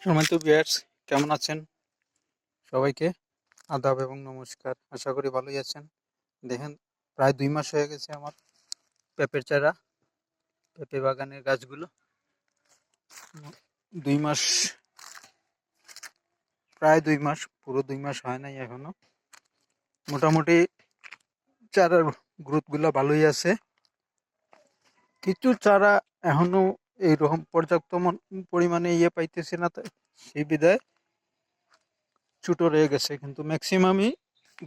সম্মানিত ভিউয়ার্স, কেমন আছেন? সবাইকে আদাব এবং নমস্কার। আশা করি ভালোই আছেন। দেখেন, প্রায় ২ মাস হয়ে গেছে আমার পেঁপের চারা, পেঁপে বাগানের গাছগুলো। ২ মাস, প্রায় ২ মাস, পুরো ২ মাস হয় নাই এখনো। মোটামুটি চারার গ্রোথগুলো ভালোই আছে। কিছু চারা এখনো এইরকম পর্যাপ্ত পরিমাণে পাইতেছে না, তাই সেই বিধায় ছোট রয়ে গেছে, কিন্তু ম্যাক্সিমামই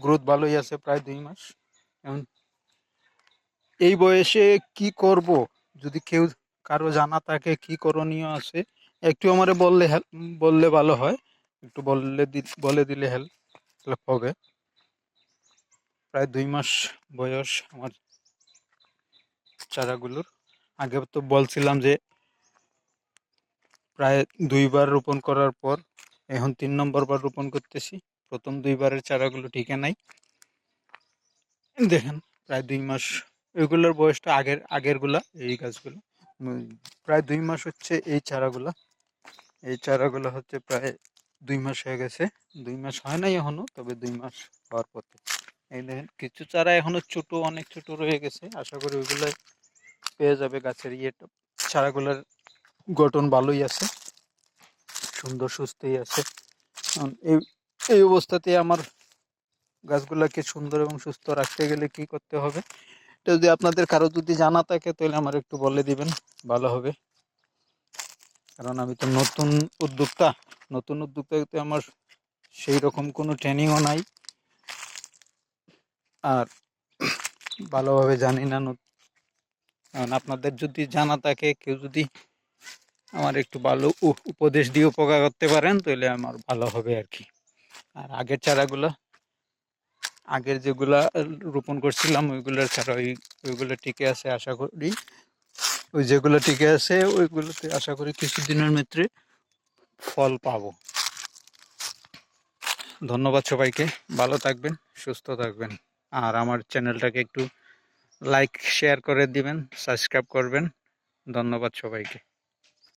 গ্রোথ ভালোই আছে প্রায় ২ মাস। এখন এই বয়সে কি করব, যদি কেউ কারো জানা থাকে কি করণীয় আছে, একটু আমারে বললে ভালো হয়। একটু বলে দিলে হেল্প হবে। প্রায় ২ মাস বয়স আমার চারাগুলোর। আগে তো বলছিলাম যে প্রায় ২ বার রোপণ করার পর এখন ৩ নম্বর বার রোপণ করতেছি। প্রথম ২ বারের চারাগুলো ঠিকই নাই। দেখেন, প্রায় ২ মাস। ওইগুলোর বয়সটা আগেরগুলা, এই গাছগুলো প্রায় ২ মাস হচ্ছে। এই চারাগুলো হচ্ছে প্রায় ২ মাস হয়ে গেছে। ২ মাস হয় নাই এখনো, তবে ২ মাস হওয়ার পথে। এই দেখেন, কিছু চারা এখনো ছোট, অনেক ছোট রয়ে গেছে। আশা করি ওইগুলো পেয়ে যাবে। গাছের চারাগুলোর গঠন ভালোই আছে, সুন্দর সুস্থই আছে। এই এই অবস্থাতে আমার গাছগুলাকে সুন্দর এবং সুস্থ রাখতে গেলে কি করতে হবে, এটা যদি আপনাদের কারো যদি জানা থাকে তাহলে আমার একটু বলে দিবেন, ভালো হবে। কারণ আমি তো নতুন উদ্যোক্তাতে আমার সেই রকম কোনো ট্রেনিংও নাই, আর ভালোভাবে জানি না। কারণ আপনাদের যদি জানা থাকে, কেউ যদি আমার একটু ভালো উপদেশ দিয়ে উপকার করতে পারেন, তাহলে আমার ভালো হবে আর কি। আর আগের যেগুলা রোপণ করছিলাম ওইগুলোর ছাড়া ওইগুলো টিকে আছে। আশা করি যেগুলো টিকে আছে ওইগুলোতে আশা করি কিছুদিনের মধ্যে ফল পাবো। ধন্যবাদ সবাইকে। ভালো থাকবেন, সুস্থ থাকবেন। আর আমার চ্যানেলটাকে একটু লাইক শেয়ার করে দিবেন, সাবস্ক্রাইব করবেন। ধন্যবাদ সবাইকে।